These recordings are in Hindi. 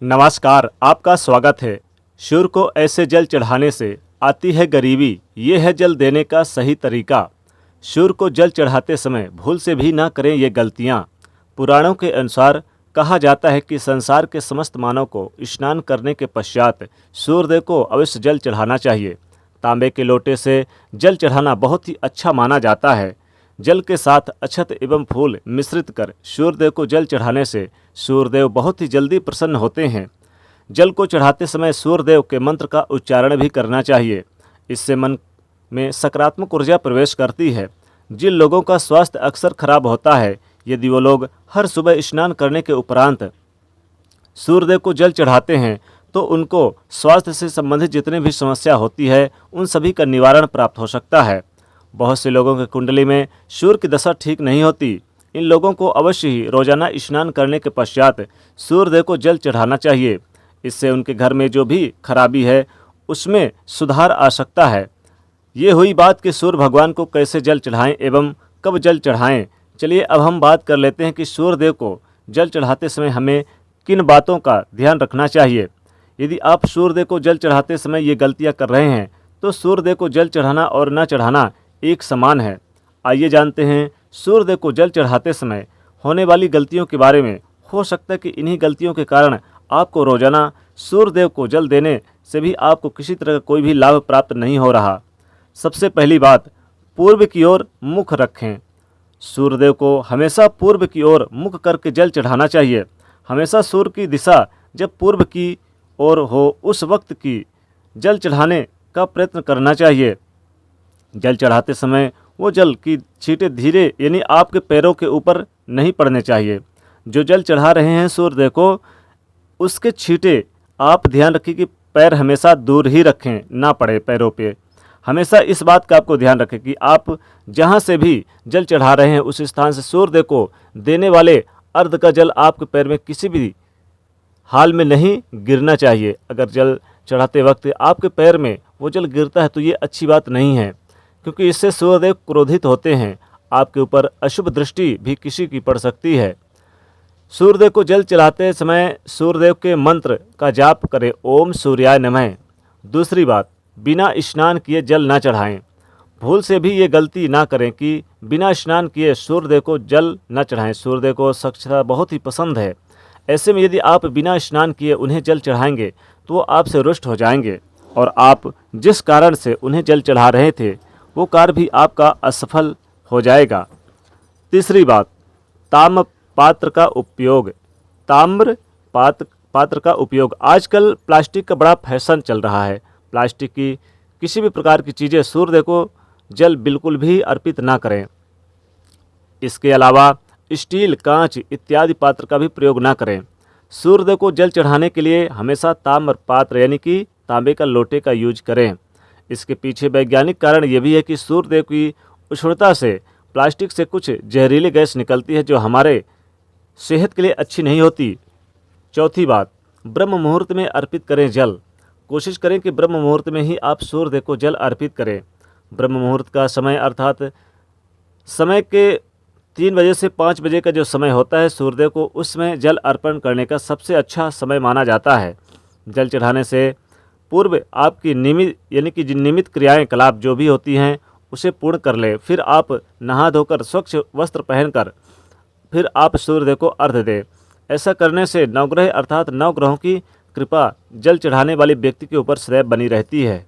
नमस्कार, आपका स्वागत है। सूर्य को ऐसे जल चढ़ाने से आती है गरीबी, ये है जल देने का सही तरीका। सूर्य को जल चढ़ाते समय भूल से भी ना करें ये गलतियाँ। पुराणों के अनुसार कहा जाता है कि संसार के समस्त मानव को स्नान करने के पश्चात सूर्यदेव को अवश्य जल चढ़ाना चाहिए। तांबे के लोटे से जल चढ़ाना बहुत ही अच्छा माना जाता है। जल के साथ अक्षत एवं फूल मिश्रित कर सूर्यदेव को जल चढ़ाने से सूर्यदेव बहुत ही जल्दी प्रसन्न होते हैं। जल को चढ़ाते समय सूर्यदेव के मंत्र का उच्चारण भी करना चाहिए। इससे मन में सकारात्मक ऊर्जा प्रवेश करती है। जिन लोगों का स्वास्थ्य अक्सर खराब होता है, यदि वो लोग हर सुबह स्नान करने के उपरांत सूर्यदेव को जल चढ़ाते हैं तो उनको स्वास्थ्य से संबंधित जितनी भी समस्या होती है उन सभी का निवारण प्राप्त हो सकता है। बहुत से लोगों के कुंडली में सूर्य की दशा ठीक नहीं होती। इन लोगों को अवश्य ही रोजाना स्नान करने के पश्चात सूर्यदेव को जल चढ़ाना चाहिए। इससे उनके घर में जो भी खराबी है उसमें सुधार आ सकता है। ये हुई बात कि सूर्य भगवान को कैसे जल चढ़ाएं एवं कब जल चढ़ाएं। चलिए अब हम बात कर लेते हैं कि सूर्यदेव को जल चढ़ाते समय हमें किन बातों का ध्यान रखना चाहिए। यदि आप सूर्यदेव को जल चढ़ाते समय ये गलतियां कर रहे हैं तो सूर्यदेव को जल चढ़ाना और न चढ़ाना एक समान है। आइए जानते हैं सूर्यदेव को जल चढ़ाते समय होने वाली गलतियों के बारे में। हो सकता है कि इन्हीं गलतियों के कारण आपको रोजाना सूर्यदेव को जल देने से भी आपको किसी तरह का कोई भी लाभ प्राप्त नहीं हो रहा। सबसे पहली बात, पूर्व की ओर मुख रखें। सूर्यदेव को हमेशा पूर्व की ओर मुख करके जल चढ़ाना चाहिए। हमेशा सूर्य की दिशा जब पूर्व की ओर हो उस वक्त की जल चढ़ाने का प्रयत्न करना चाहिए। जल चढ़ाते समय वो जल की छींटे धीरे यानी आपके पैरों के ऊपर नहीं पड़ने चाहिए। जो जल चढ़ा रहे हैं सूर्यदेव को, उसके छींटे आप ध्यान रखें कि पैर हमेशा दूर ही रखें, ना पड़े पैरों पे। हमेशा इस बात का आपको ध्यान रखें कि आप जहाँ से भी जल चढ़ा रहे हैं उस स्थान से सूर्यदेव को देने वाले अर्घ का जल आपके पैर में किसी भी हाल में नहीं गिरना चाहिए। अगर जल चढ़ाते वक्त आपके पैर में वो जल गिरता है तो ये अच्छी बात नहीं है, क्योंकि इससे सूर्यदेव क्रोधित होते हैं। आपके ऊपर अशुभ दृष्टि भी किसी की पड़ सकती है। सूर्यदेव को जल चढ़ाते समय सूर्यदेव के मंत्र का जाप करें, ओम सूर्याय नमः। दूसरी बात, बिना स्नान किए जल ना चढ़ाएं। भूल से भी ये गलती ना करें कि बिना स्नान किए सूर्यदेव को जल न चढ़ाएं। सूर्यदेव को स्वच्छता बहुत ही पसंद है। ऐसे में यदि आप बिना स्नान किए उन्हें जल चढ़ाएंगे तो वो आपसे रुष्ट हो जाएंगे और आप जिस कारण से उन्हें जल चढ़ा रहे थे वो कार्य भी आपका असफल हो जाएगा। तीसरी बात, ताम्र पात्र का उपयोग। ताम्र पात्र का उपयोग। आजकल प्लास्टिक का बड़ा फैशन चल रहा है। प्लास्टिक की किसी भी प्रकार की चीज़ें सूर्यदेव को जल बिल्कुल भी अर्पित ना करें। इसके अलावा स्टील, कांच इत्यादि पात्र का भी प्रयोग ना करें। सूर्यदेव को जल चढ़ाने के लिए हमेशा ताम्र पात्र यानी कि तांबे का लोटे का यूज करें। इसके पीछे वैज्ञानिक कारण ये भी है कि सूर्यदेव की उष्णता से प्लास्टिक से कुछ जहरीली गैस निकलती है जो हमारे सेहत के लिए अच्छी नहीं होती। चौथी बात, ब्रह्म मुहूर्त में अर्पित करें जल। कोशिश करें कि ब्रह्म मुहूर्त में ही आप सूर्यदेव को जल अर्पित करें। ब्रह्म मुहूर्त का समय अर्थात समय के 3 बजे से 5 बजे का जो समय होता है सूर्यदेव को, उसमें जल अर्पण करने का सबसे अच्छा समय माना जाता है। जल चढ़ाने से पूर्व आपकी नियमित यानी कि नियमित क्रियाएं कलाप जो भी होती हैं उसे पूर्ण कर ले। फिर आप नहा धोकर स्वच्छ वस्त्र पहनकर फिर आप सूर्यदेव को अर्घ्य दें। ऐसा करने से नवग्रह अर्थात नवग्रहों की कृपा जल चढ़ाने वाले व्यक्ति के ऊपर सदैव बनी रहती है।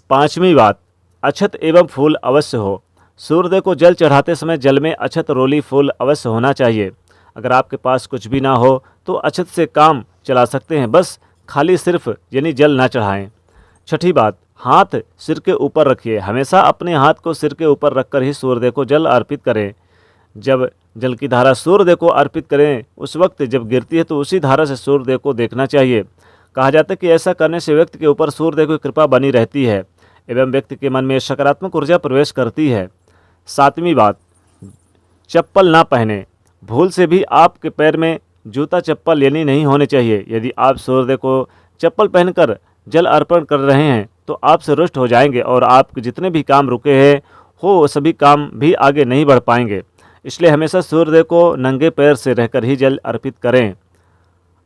पांचवी बात, अक्षत एवं फूल अवश्य हो। सूर्यदेव को जल चढ़ाते समय जल में अक्षत, रोली, फूल अवश्य होना चाहिए। अगर आपके पास कुछ भी ना हो तो अक्षत से काम चला सकते हैं, बस खाली सिर्फ यानी जल ना चढ़ाएं। छठी बात, हाथ सिर के ऊपर रखिए। हमेशा अपने हाथ को सिर के ऊपर रखकर ही सूर्यदेव को जल अर्पित करें। जब जल की धारा सूर्यदेव को अर्पित करें उस वक्त जब गिरती है तो उसी धारा से सूर्यदेव को देखना चाहिए। कहा जाता है कि ऐसा करने से व्यक्ति के ऊपर सूर्यदेव की कृपा बनी रहती है एवं व्यक्ति के मन में सकारात्मक ऊर्जा प्रवेश करती है। सातवीं बात, चप्पल ना पहने। भूल से भी आपके पैर में जूता चप्पल यानी नहीं होने चाहिए। यदि आप सूर्यदेव को चप्पल पहनकर जल अर्पण कर रहे हैं तो आपसे रुष्ट हो जाएंगे और आपके जितने भी काम रुके हैं वो सभी काम भी आगे नहीं बढ़ पाएंगे। इसलिए हमेशा सूर्यदेव को नंगे पैर से रहकर ही जल अर्पित करें।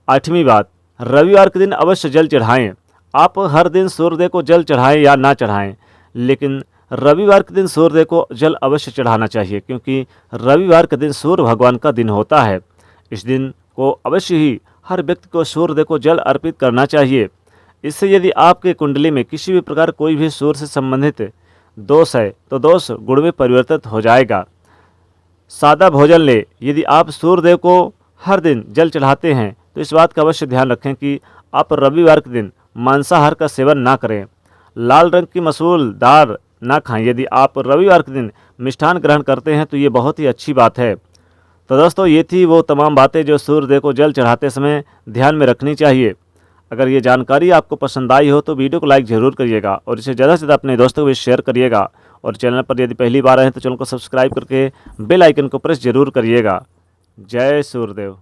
आठवीं बात, रविवार के दिन अवश्य जल चढ़ाएं। आप हर दिन सूर्यदेव को जल चढ़ाएं या ना चढ़ाएं, लेकिन रविवार के दिन सूर्यदेव को जल अवश्य चढ़ाना चाहिए, क्योंकि रविवार के दिन सूर्य भगवान का दिन होता है। इस दिन को अवश्य ही हर व्यक्ति को सूर्यदेव को जल अर्पित करना चाहिए। इससे यदि आपके कुंडली में किसी भी प्रकार कोई भी सूर्य से संबंधित दोष है तो दोष गुण में परिवर्तित हो जाएगा। सादा भोजन ले। यदि आप सूर्यदेव को हर दिन जल चढ़ाते हैं तो इस बात का अवश्य ध्यान रखें कि आप रविवार के दिन मांसाहार का सेवन ना करें। लाल रंग की मसूल दाल ना खाएं। यदि आप रविवार के दिन मिष्ठान ग्रहण करते हैं तो ये बहुत ही अच्छी बात है। तो दोस्तों, ये थी वो तमाम बातें जो सूर्यदेव को जल चढ़ाते समय ध्यान में रखनी चाहिए। अगर ये जानकारी आपको पसंद आई हो तो वीडियो को लाइक ज़रूर करिएगा और इसे ज़्यादा से ज़्यादा अपने दोस्तों को भी शेयर करिएगा। और चैनल पर यदि पहली बार आए हैं तो चैनल को सब्सक्राइब करके बेल आइकन को प्रेस ज़रूर करिएगा। जय सूर्यदेव।